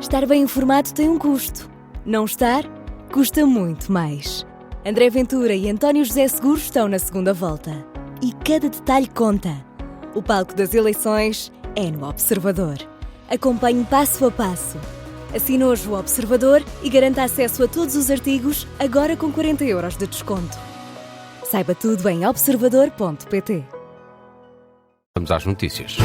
Estar bem informado tem um custo. Não estar, custa muito mais. André Ventura e António José Seguro estão na segunda volta. E cada detalhe conta. O palco das eleições é no Observador. Acompanhe passo a passo. Assine hoje o Observador e garanta acesso a todos os artigos, agora com 40 € de desconto. Saiba tudo em observador.pt. Vamos às notícias.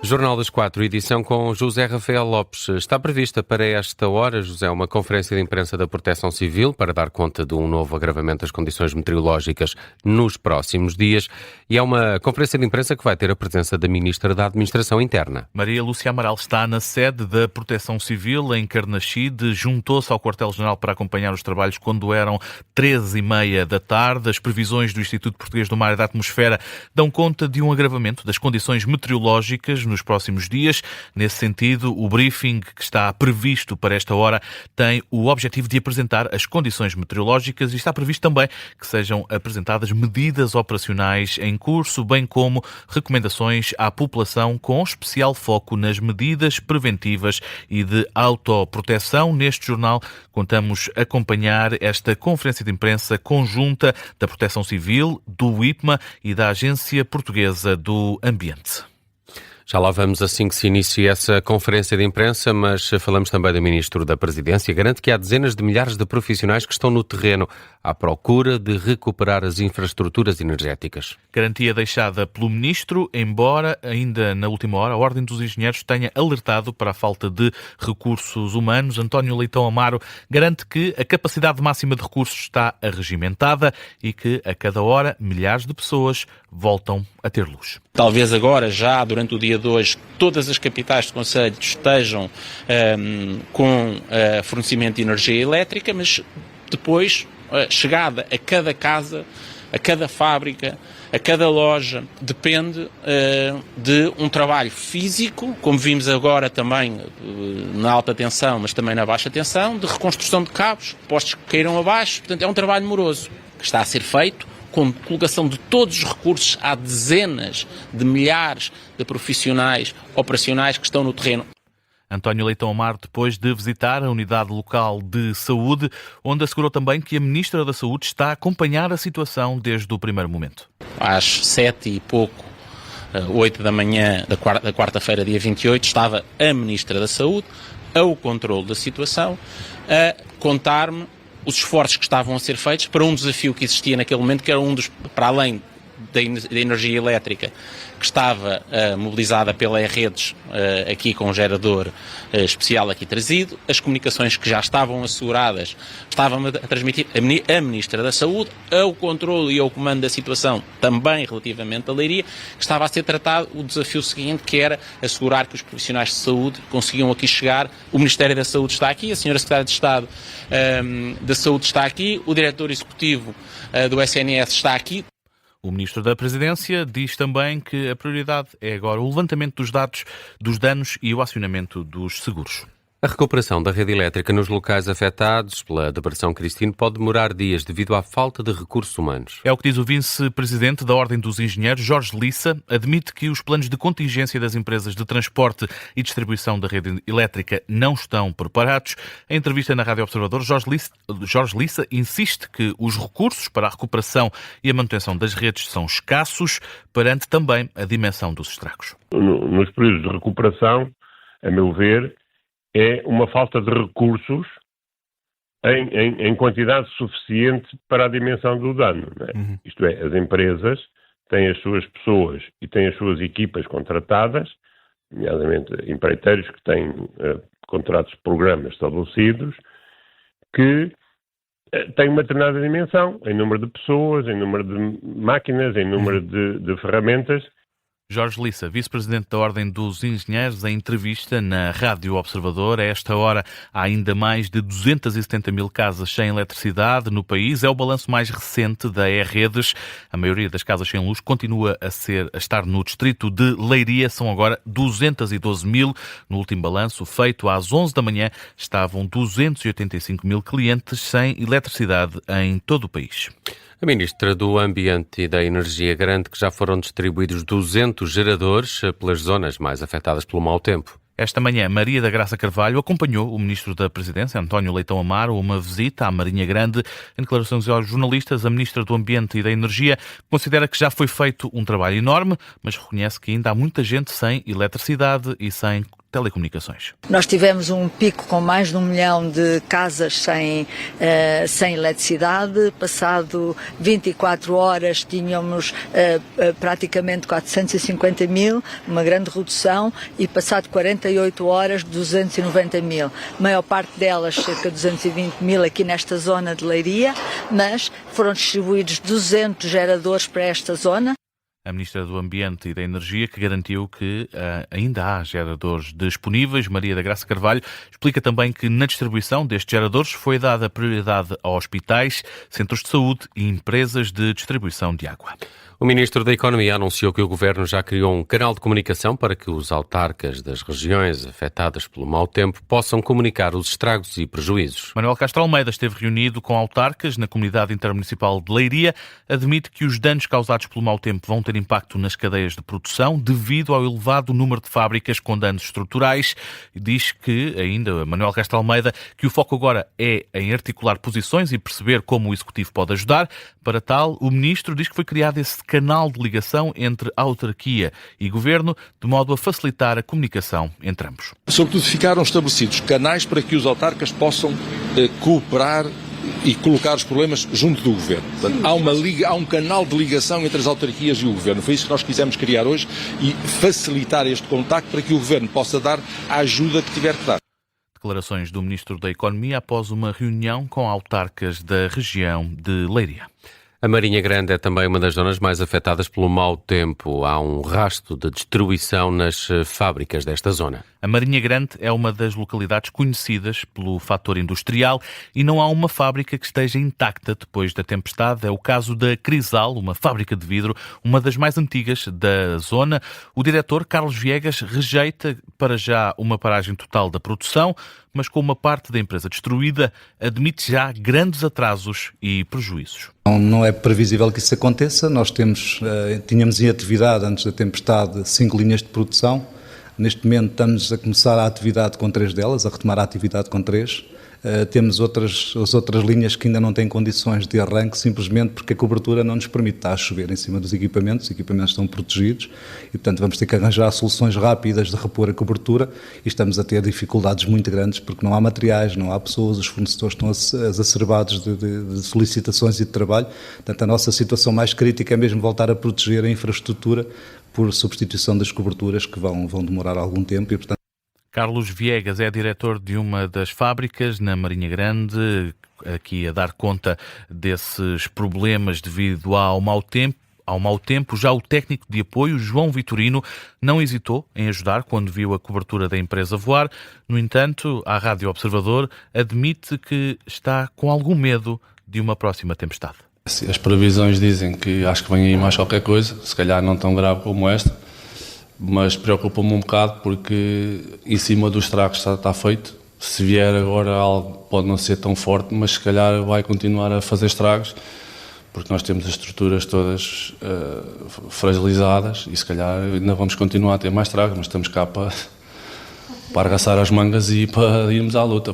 Jornal das 4, edição com José Rafael Lopes. Está prevista para esta hora, José, uma conferência de imprensa da Proteção Civil para dar conta de um novo agravamento das condições meteorológicas nos próximos dias. E é uma conferência de imprensa que vai ter a presença da Ministra da Administração Interna. Maria Lúcia Amaral está na sede da Proteção Civil, em Carnaxide. Juntou-se ao quartel-general para acompanhar os trabalhos quando eram 13h30 da tarde. As previsões do Instituto Português do Mar e da Atmosfera dão conta de um agravamento das condições meteorológicas nos próximos dias. Nesse sentido, o briefing que está previsto para esta hora tem o objetivo de apresentar as condições meteorológicas e está previsto também que sejam apresentadas medidas operacionais em curso, bem como recomendações à população com especial foco nas medidas preventivas e de autoproteção. Neste jornal contamos acompanhar esta conferência de imprensa conjunta da Proteção Civil, do IPMA e da Agência Portuguesa do Ambiente. Já lá vamos assim que se inicie essa conferência de imprensa, mas falamos também do Ministro da Presidência. Garante que há dezenas de milhares de profissionais que estão no terreno à procura de recuperar as infraestruturas energéticas. Garantia deixada pelo Ministro, embora ainda na última hora a Ordem dos Engenheiros tenha alertado para a falta de recursos humanos. António Leitão Amaro garante que a capacidade máxima de recursos está arregimentada e que a cada hora milhares de pessoas voltam a ter luz. Talvez agora, já durante o dia de hoje, todas as capitais de concelho estejam com fornecimento de energia elétrica, mas depois, chegada a cada casa, a cada fábrica, a cada loja, depende de um trabalho físico, como vimos agora também na alta tensão, mas também na baixa tensão, de reconstrução de cabos, postos que caíram abaixo. Portanto, é um trabalho moroso que está a ser feito com colocação de todos os recursos. Há dezenas de milhares de profissionais operacionais que estão no terreno. António Leitão Amaro, depois de visitar a Unidade Local de Saúde, onde assegurou também que a Ministra da Saúde está a acompanhar a situação desde o primeiro momento. Às 7 e pouco, 8 da manhã da quarta-feira, dia 28, estava a Ministra da Saúde ao controle da situação, a contar-me os esforços que estavam a ser feitos para um desafio que existia naquele momento, que era um dos, para além da energia elétrica, que estava mobilizada pela E-Redes, aqui com um gerador especial aqui trazido, as comunicações que já estavam asseguradas, estavam a transmitir a Ministra da Saúde, ao controle e ao comando da situação, também relativamente à Leiria, que estava a ser tratado o desafio seguinte, que era assegurar que os profissionais de saúde conseguiam aqui chegar. O Ministério da Saúde está aqui, a Senhora Secretária de Estado da Saúde está aqui, o Diretor Executivo do SNS está aqui. O Ministro da Presidência diz também que a prioridade é agora o levantamento dos dados dos danos e o acionamento dos seguros. A recuperação da rede elétrica nos locais afetados pela Depressão Cristine pode demorar dias devido à falta de recursos humanos. É o que diz o vice-presidente da Ordem dos Engenheiros, Jorge Lissa. Admite que os planos de contingência das empresas de transporte e distribuição da rede elétrica não estão preparados. Em entrevista na Rádio Observador, Jorge Lissa insiste que os recursos para a recuperação e a manutenção das redes são escassos, perante também a dimensão dos estragos. Nos períodos de recuperação, a meu ver, é uma falta de recursos em quantidade suficiente para a dimensão do dano. Não é? Isto é, as empresas têm as suas pessoas e têm as suas equipas contratadas, nomeadamente empreiteiros que têm contratos de programas estabelecidos, que têm uma determinada dimensão, em número de pessoas, em número de máquinas, em número de ferramentas. Jorge Lissa, vice-presidente da Ordem dos Engenheiros, em entrevista na Rádio Observador. A esta hora há ainda mais de 270 mil casas sem eletricidade no país. É o balanço mais recente da E-Redes. A maioria das casas sem luz continua a estar no distrito de Leiria. São agora 212 mil. No último balanço, feito às 11 da manhã, estavam 285 mil clientes sem eletricidade em todo o país. A Ministra do Ambiente e da Energia garante que já foram distribuídos 200 geradores pelas zonas mais afetadas pelo mau tempo. Esta manhã, Maria da Graça Carvalho acompanhou o Ministro da Presidência, António Leitão Amaro, a uma visita à Marinha Grande. Em declarações aos jornalistas, a Ministra do Ambiente e da Energia considera que já foi feito um trabalho enorme, mas reconhece que ainda há muita gente sem eletricidade e sem telecomunicações. Nós tivemos um pico com mais de 1 milhão de casas sem eletricidade. Passado 24 horas tínhamos praticamente 450 mil, uma grande redução, e passado 48 horas 290 mil. A maior parte delas, cerca de 220 mil aqui nesta zona de Leiria, mas foram distribuídos 200 geradores para esta zona. A Ministra do Ambiente e da Energia, que garantiu que ainda há geradores disponíveis. Maria da Graça Carvalho explica também que na distribuição destes geradores foi dada prioridade a hospitais, centros de saúde e empresas de distribuição de água. O Ministro da Economia anunciou que o Governo já criou um canal de comunicação para que os autarcas das regiões afetadas pelo mau tempo possam comunicar os estragos e prejuízos. Manuel Castro Almeida esteve reunido com autarcas na Comunidade Intermunicipal de Leiria. Admite que os danos causados pelo mau tempo vão ter impacto nas cadeias de produção devido ao elevado número de fábricas com danos estruturais. Diz que, ainda Manuel Castro Almeida, que o foco agora é em articular posições e perceber como o Executivo pode ajudar. Para tal, o Ministro diz que foi criado esse canal de ligação entre autarquia e Governo, de modo a facilitar a comunicação entre ambos. Sobretudo ficaram estabelecidos canais para que os autarcas possam cooperar e colocar os problemas junto do Governo. Portanto, há um canal de ligação entre as autarquias e o Governo. Foi isso que nós quisemos criar hoje e facilitar este contacto para que o Governo possa dar a ajuda que tiver que dar. Declarações do Ministro da Economia após uma reunião com autarcas da região de Leiria. A Marinha Grande é também uma das zonas mais afetadas pelo mau tempo. Há um rastro de destruição nas fábricas desta zona. A Marinha Grande é uma das localidades conhecidas pelo fator industrial e não há uma fábrica que esteja intacta depois da tempestade. É o caso da Crisal, uma fábrica de vidro, uma das mais antigas da zona. O diretor, Carlos Viegas, rejeita para já uma paragem total da produção, mas com uma parte da empresa destruída, admite já grandes atrasos e prejuízos. Não é previsível que isso aconteça. Nós tínhamos em atividade, antes da tempestade, 5 linhas de produção. Neste momento estamos a começar a atividade com 3 delas, a retomar a atividade com 3. Temos as outras linhas que ainda não têm condições de arranque, simplesmente porque a cobertura não nos permite estar a chover em cima dos equipamentos. Os equipamentos estão protegidos e, portanto, vamos ter que arranjar soluções rápidas de repor a cobertura e estamos a ter dificuldades muito grandes porque não há materiais, não há pessoas, os fornecedores estão exacerbados de solicitações e de trabalho. Portanto, a nossa situação mais crítica é mesmo voltar a proteger a infraestrutura por substituição das coberturas que vão demorar algum tempo e, portanto, Carlos Viegas é diretor de uma das fábricas na Marinha Grande, aqui a dar conta desses problemas devido ao mau tempo. Já o técnico de apoio, João Vitorino, não hesitou em ajudar quando viu a cobertura da empresa voar. No entanto, à Rádio Observador, admite que está com algum medo de uma próxima tempestade. As previsões dizem que acho que vem aí mais qualquer coisa, se calhar não tão grave como esta, mas preocupa-me um bocado porque em cima dos estragos está feito. Se vier agora algo pode não ser tão forte, mas se calhar vai continuar a fazer estragos, porque nós temos as estruturas todas fragilizadas e se calhar ainda vamos continuar a ter mais estragos, mas estamos cá para arregaçar as mangas e para irmos à luta.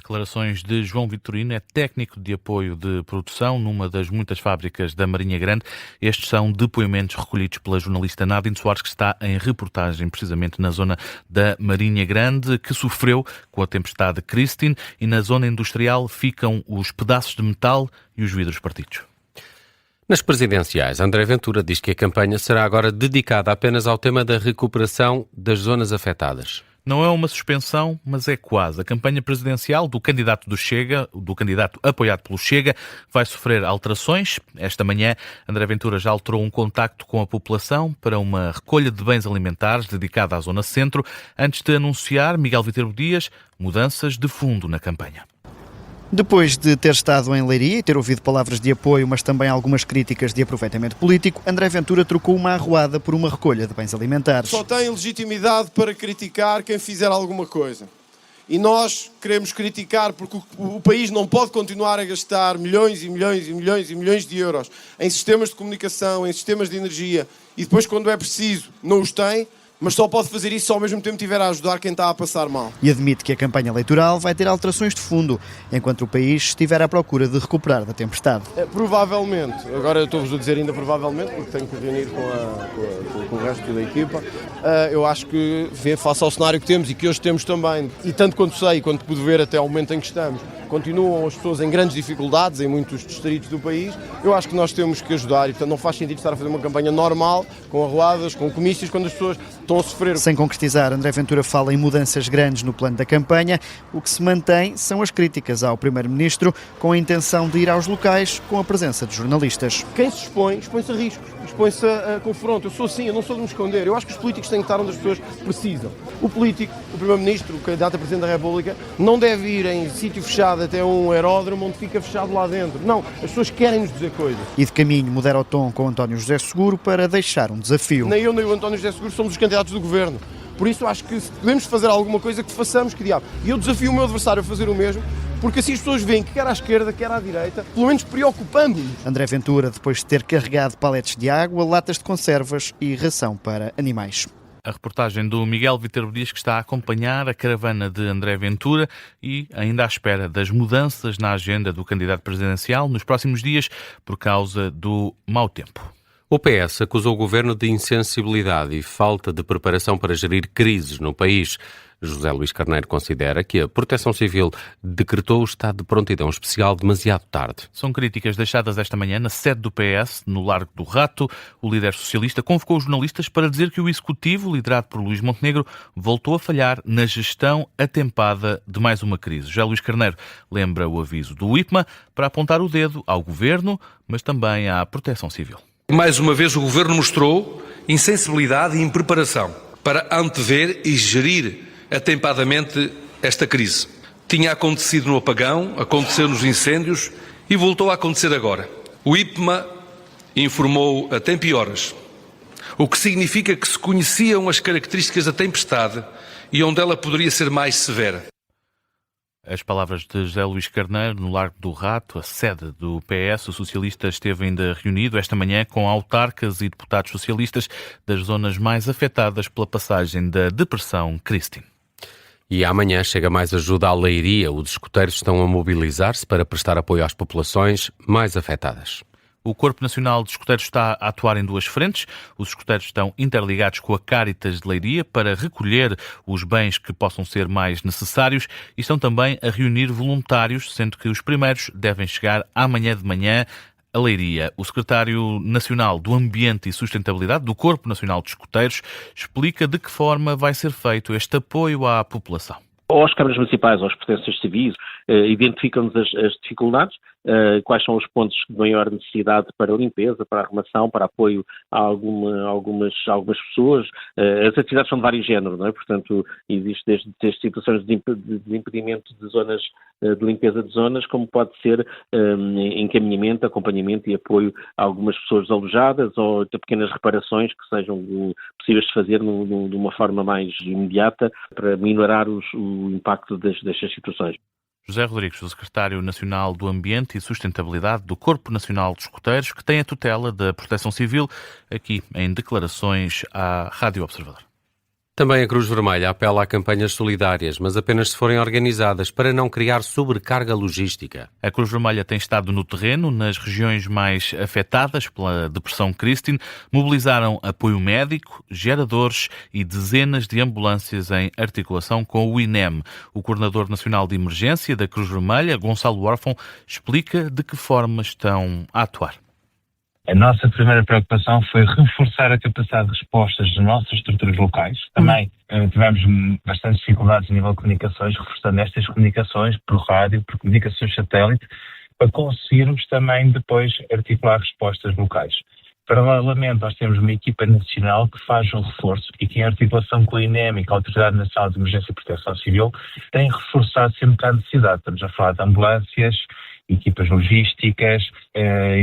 Declarações de João Vitorino, é técnico de apoio de produção numa das muitas fábricas da Marinha Grande. Estes são depoimentos recolhidos pela jornalista Nadine Soares, que está em reportagem precisamente na zona da Marinha Grande, que sofreu com a tempestade Christine, e na zona industrial ficam os pedaços de metal e os vidros partidos. Nas presidenciais, André Ventura diz que a campanha será agora dedicada apenas ao tema da recuperação das zonas afetadas. Não é uma suspensão, mas é quase. A campanha presidencial do candidato do Chega, do candidato apoiado pelo Chega, vai sofrer alterações. Esta manhã, André Ventura já alterou um contacto com a população para uma recolha de bens alimentares dedicada à zona centro, antes de anunciar, Miguel Viterbo Dias, mudanças de fundo na campanha. Depois de ter estado em Leiria e ter ouvido palavras de apoio, mas também algumas críticas de aproveitamento político, André Ventura trocou uma arruada por uma recolha de bens alimentares. Só tem legitimidade para criticar quem fizer alguma coisa. e nós queremos criticar porque o país não pode continuar a gastar milhões e milhões e milhões e milhões de euros em sistemas de comunicação, em sistemas de energia e depois, quando é preciso, não os tem, mas só pode fazer isso se ao mesmo tempo estiver a ajudar quem está a passar mal. E admite que a campanha eleitoral vai ter alterações de fundo, enquanto o país estiver à procura de recuperar da tempestade. Provavelmente, agora eu estou-vos a dizer ainda provavelmente, porque tenho que reunir com o resto da equipa, eu acho que, face ao cenário que temos e que hoje temos também, e tanto quanto sei, quanto pude ver até ao momento em que estamos, continuam as pessoas em grandes dificuldades em muitos distritos do país, eu acho que nós temos que ajudar e, portanto, não faz sentido estar a fazer uma campanha normal, com arruadas, com comícios, quando as pessoas estão a sofrer. Sem concretizar, André Ventura fala em mudanças grandes no plano da campanha. O que se mantém são as críticas ao Primeiro-Ministro, com a intenção de ir aos locais com a presença de jornalistas. Quem se expõe-se a riscos, expõe-se a confronto. Eu sou assim, eu não sou de me esconder. Eu acho que os políticos têm que estar onde as pessoas precisam. O político, o Primeiro-Ministro, o candidato a Presidente da República, não deve ir em sítio fechado até um aeródromo onde fica fechado lá dentro. Não, as pessoas querem nos dizer coisas. E de caminho modera o tom com António José Seguro para deixar um desafio. Nem eu nem o António José Seguro somos os candidatos do governo. Por isso acho que se podemos fazer alguma coisa que façamos, que diabo. E eu desafio o meu adversário a fazer o mesmo, porque assim as pessoas veem que quer à esquerda, quer à direita, pelo menos preocupando-nos. André Ventura, depois de ter carregado paletes de água, latas de conservas e ração para animais. A reportagem do Miguel Vítor Dias, que está a acompanhar a caravana de André Ventura e ainda à espera das mudanças na agenda do candidato presidencial nos próximos dias por causa do mau tempo. O PS acusou o governo de insensibilidade e falta de preparação para gerir crises no país. José Luís Carneiro considera que a Proteção Civil decretou o estado de prontidão especial demasiado tarde. São críticas deixadas esta manhã na sede do PS, no Largo do Rato. O líder socialista convocou os jornalistas para dizer que o Executivo, liderado por Luís Montenegro, voltou a falhar na gestão atempada de mais uma crise. José Luís Carneiro lembra o aviso do IPMA para apontar o dedo ao Governo, mas também à Proteção Civil. Mais uma vez o Governo mostrou insensibilidade e impreparação para antever e gerir atempadamente esta crise. Tinha acontecido no apagão, aconteceu nos incêndios e voltou a acontecer agora. O IPMA informou a tempo e horas, o que significa que se conheciam as características da tempestade e onde ela poderia ser mais severa. As palavras de José Luís Carneiro no Largo do Rato, a sede do PS. O socialista esteve ainda reunido esta manhã com autarcas e deputados socialistas das zonas mais afetadas pela passagem da Depressão Christine. E amanhã chega mais ajuda à Leiria. Os escuteiros estão a mobilizar-se para prestar apoio às populações mais afetadas. O Corpo Nacional de Escuteiros está a atuar em duas frentes. Os escuteiros estão interligados com a Cáritas de Leiria para recolher os bens que possam ser mais necessários e estão também a reunir voluntários, sendo que os primeiros devem chegar amanhã de manhã a Leiria. O secretário nacional do Ambiente e Sustentabilidade do Corpo Nacional de Escuteiros explica de que forma vai ser feito este apoio à população. Aos câmaras municipais, aos protectores civis, identificam-nos as dificuldades, quais são os pontos de maior necessidade para limpeza, para arrumação, para apoio a algumas pessoas. As atividades são de vários géneros, não é? Portanto, existe desde situações de desimpedimento de zonas, de limpeza de zonas, como pode ser encaminhamento, acompanhamento e apoio a algumas pessoas desalojadas ou de pequenas reparações que sejam possíveis de fazer de uma forma mais imediata para minorar o impacto destas situações. José Rodrigues, o secretário nacional do Ambiente e Sustentabilidade do Corpo Nacional de Escuteiros, que tem a tutela da Proteção Civil, aqui em declarações à Rádio Observador. Também a Cruz Vermelha apela a campanhas solidárias, mas apenas se forem organizadas para não criar sobrecarga logística. A Cruz Vermelha tem estado no terreno, nas regiões mais afetadas pela Depressão Christine. Mobilizaram apoio médico, geradores e dezenas de ambulâncias em articulação com o INEM. O coordenador nacional de emergência da Cruz Vermelha, Gonçalo Órfão, explica de que forma estão a atuar. A nossa primeira preocupação foi reforçar a capacidade de respostas das nossas estruturas locais. Também tivemos bastantes dificuldades a nível de comunicações, reforçando estas comunicações por rádio, por comunicações satélite, para conseguirmos também depois articular respostas locais. Paralelamente, nós temos uma equipa nacional que faz um reforço e que, em articulação com a INEM e com a Autoridade Nacional de Emergência e Proteção Civil, tem reforçado sempre que há necessidade. Estamos a falar de ambulâncias, equipas logísticas,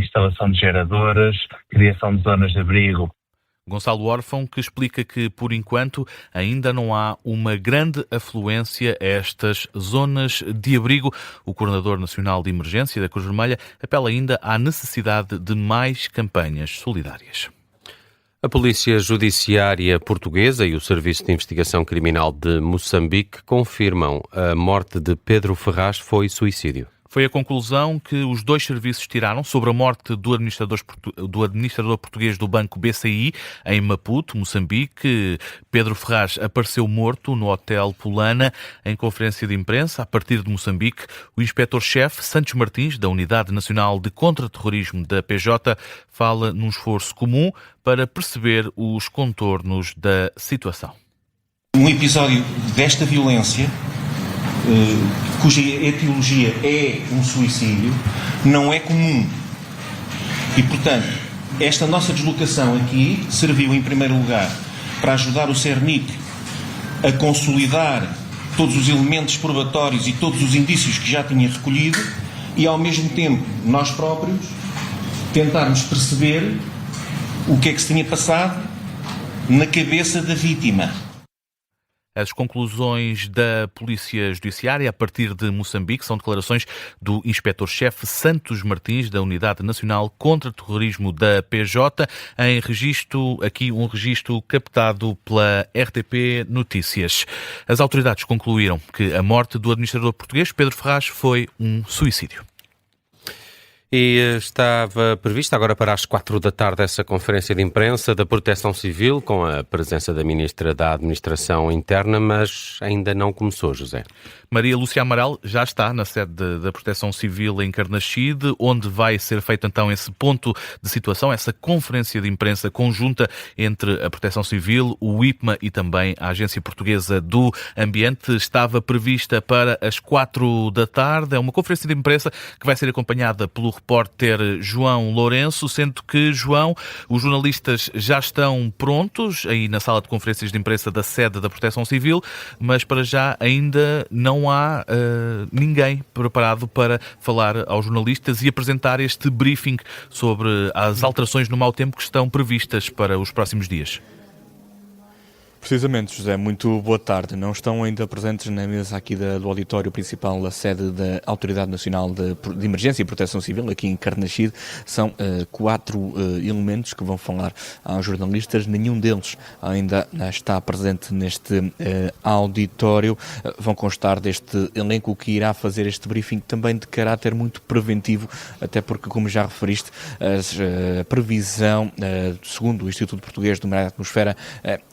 instalação de geradoras, criação de zonas de abrigo Gonçalo Órfão, que explica que, por enquanto, ainda não há uma grande afluência a estas zonas de abrigo. O Coordenador Nacional de Emergência da Cruz Vermelha apela ainda à necessidade de mais campanhas solidárias. A Polícia Judiciária Portuguesa e o Serviço de Investigação Criminal de Moçambique confirmam a morte de Pedro Ferraz foi suicídio. Foi a conclusão que os dois serviços tiraram sobre a morte do administrador português do Banco BCI, em Maputo, Moçambique. Pedro Ferraz apareceu morto no Hotel Polana. Em conferência de imprensa, a partir de Moçambique, o inspetor-chefe Santos Martins, da Unidade Nacional de Contra-Terrorismo da PJ, fala num esforço comum para perceber os contornos da situação. Um episódio desta violência, cuja etiologia é um suicídio, não é comum. E, portanto, esta nossa deslocação aqui serviu, em primeiro lugar, para ajudar o CERNIC a consolidar todos os elementos probatórios e todos os indícios que já tinha recolhido e, ao mesmo tempo, nós próprios tentarmos perceber o que é que se tinha passado na cabeça da vítima. As conclusões da Polícia Judiciária a partir de Moçambique são declarações do inspetor-chefe Santos Martins, da Unidade Nacional contra Terrorismo da PJ, em um registro captado pela RTP Notícias. As autoridades concluíram que a morte do administrador português, Pedro Ferraz, foi um suicídio. E estava prevista agora para as 4 da tarde essa conferência de imprensa da Proteção Civil, com a presença da Ministra da Administração Interna, mas ainda não começou, José. Maria Lúcia Amaral já está na sede da Proteção Civil em Carnaxide, onde vai ser feito então esse ponto de situação, essa conferência de imprensa conjunta entre a Proteção Civil, o IPMA e também a Agência Portuguesa do Ambiente. Estava prevista para as 4 da tarde. É uma conferência de imprensa que vai ser acompanhada pelo repórter João Lourenço, sendo que, João, os jornalistas já estão prontos aí na sala de conferências de imprensa da sede da Proteção Civil, mas para já ainda não há ninguém preparado para falar aos jornalistas e apresentar este briefing sobre as alterações no mau tempo que estão previstas para os próximos dias. Precisamente, José, muito boa tarde. Não estão ainda presentes na mesa aqui do auditório principal da sede da Autoridade Nacional de Emergência e Proteção Civil, aqui em Carnaxide. São 4 elementos que vão falar aos jornalistas. Nenhum deles ainda está presente neste auditório. Vão constar deste elenco que irá fazer este briefing também de caráter muito preventivo, até porque, como já referiste, a previsão, segundo o Instituto Português do Mar e da Atmosfera,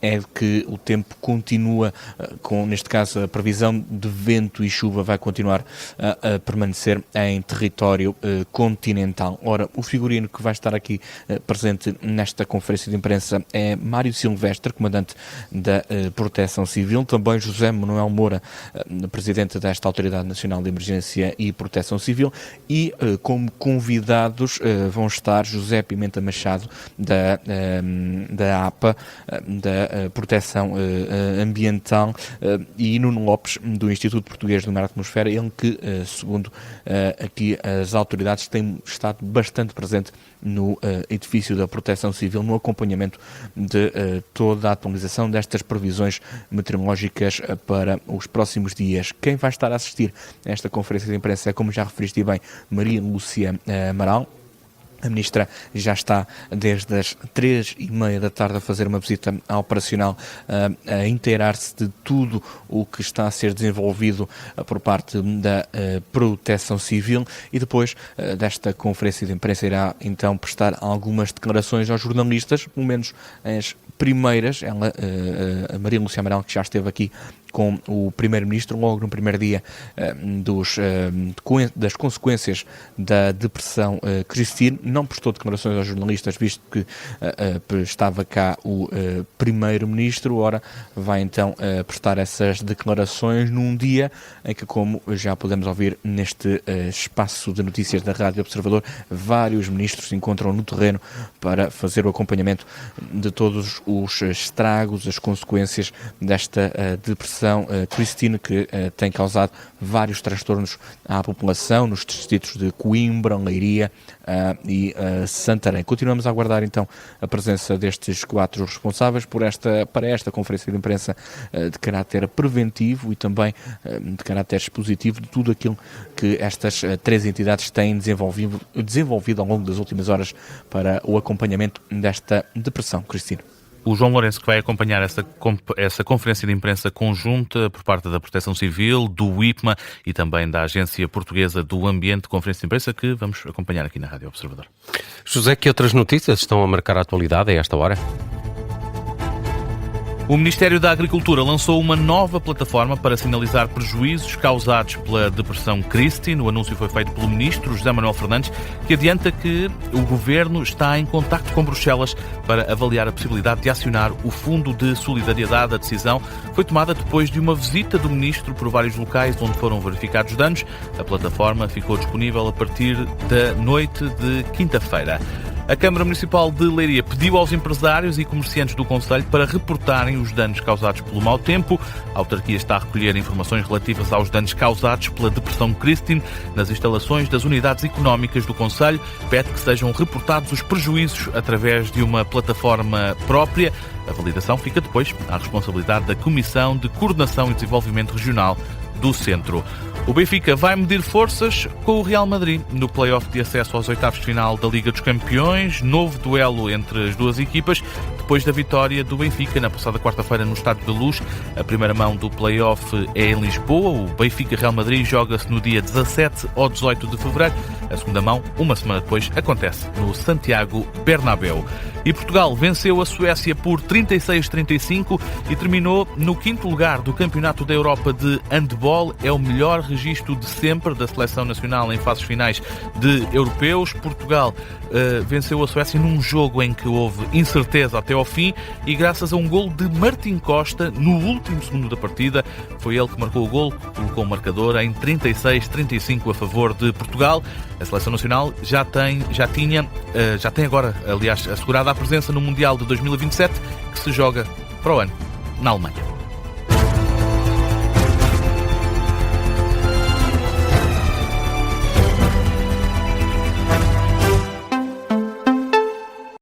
é de que o tempo continua com, neste caso, a previsão de vento e chuva vai continuar a permanecer em território continental. Ora, o figurino que vai estar aqui presente nesta conferência de imprensa é Mário Silvestre, comandante da Proteção Civil, também José Manuel Moura, presidente desta Autoridade Nacional de Emergência e Proteção Civil, e como convidados vão estar José Pimenta Machado, da APA, da Proteção Ambiental, e Nuno Lopes, do Instituto Português do Mar e da Atmosfera, ele que, segundo aqui as autoridades, tem estado bastante presente no edifício da Proteção Civil, no acompanhamento de toda a atualização destas previsões meteorológicas para os próximos dias. Quem vai estar a assistir a esta conferência de imprensa é, como já referiste bem, Maria Lúcia Amaral. A Ministra já está desde as 3h30 da tarde a fazer uma visita operacional, a inteirar-se de tudo o que está a ser desenvolvido por parte da Proteção Civil, e depois desta conferência de imprensa irá então prestar algumas declarações aos jornalistas, pelo menos as primeiras. Ela, a Maria Lúcia Amaral, que já esteve aqui com o Primeiro-Ministro logo no primeiro dia das consequências da depressão Christine, não prestou declarações aos jornalistas, visto que estava cá o Primeiro-Ministro. Ora, vai então prestar essas declarações num dia em que, como já podemos ouvir neste espaço de notícias da Rádio Observador, vários ministros se encontram no terreno para fazer o acompanhamento de todos os estragos, as consequências desta depressão Operação Christine, que tem causado vários transtornos à população nos distritos de Coimbra, Leiria e Santarém. Continuamos a aguardar então a presença destes 4 responsáveis para esta conferência de imprensa de caráter preventivo e também de caráter expositivo de tudo aquilo que estas 3 entidades têm desenvolvido ao longo das últimas horas para o acompanhamento desta depressão. Cristina. O João Lourenço, que vai acompanhar essa conferência de imprensa conjunta por parte da Proteção Civil, do IPMA e também da Agência Portuguesa do Ambiente, conferência de imprensa que vamos acompanhar aqui na Rádio Observador. José, que outras notícias estão a marcar a atualidade a esta hora? O Ministério da Agricultura lançou uma nova plataforma para sinalizar prejuízos causados pela depressão Christine. O anúncio foi feito pelo Ministro José Manuel Fernandes, que adianta que o Governo está em contacto com Bruxelas para avaliar a possibilidade de acionar o Fundo de Solidariedade. A decisão foi tomada depois de uma visita do Ministro por vários locais onde foram verificados danos. A plataforma ficou disponível a partir da noite de quinta-feira. A Câmara Municipal de Leiria pediu aos empresários e comerciantes do concelho para reportarem os danos causados pelo mau tempo. A autarquia está a recolher informações relativas aos danos causados pela depressão Christine nas instalações das unidades económicas do concelho. Pede que sejam reportados os prejuízos através de uma plataforma própria. A validação fica depois à responsabilidade da Comissão de Coordenação e Desenvolvimento Regional do Centro. O Benfica vai medir forças com o Real Madrid no play-off de acesso aos oitavos de final da Liga dos Campeões. Novo duelo entre as duas equipas, depois da vitória do Benfica na passada quarta-feira no Estádio da Luz. A primeira mão do play-off é em Lisboa. O Benfica-Real Madrid joga-se no dia 17 ou 18 de fevereiro. A segunda mão, uma semana depois, acontece no Santiago Bernabéu. E Portugal venceu a Suécia por 36-35 e terminou no 5º lugar do Campeonato da Europa de Handball. É o melhor registro de sempre da seleção nacional em fases finais de europeus. Portugal venceu a Suécia num jogo em que houve incerteza até ao fim e graças a um golo de Martim Costa no último segundo da partida. Foi ele que marcou o golo, colocou o marcador em 36-35 a favor de Portugal. A seleção nacional já tem agora, aliás, assegurada a presença no Mundial de 2027, que se joga para o ano na Alemanha.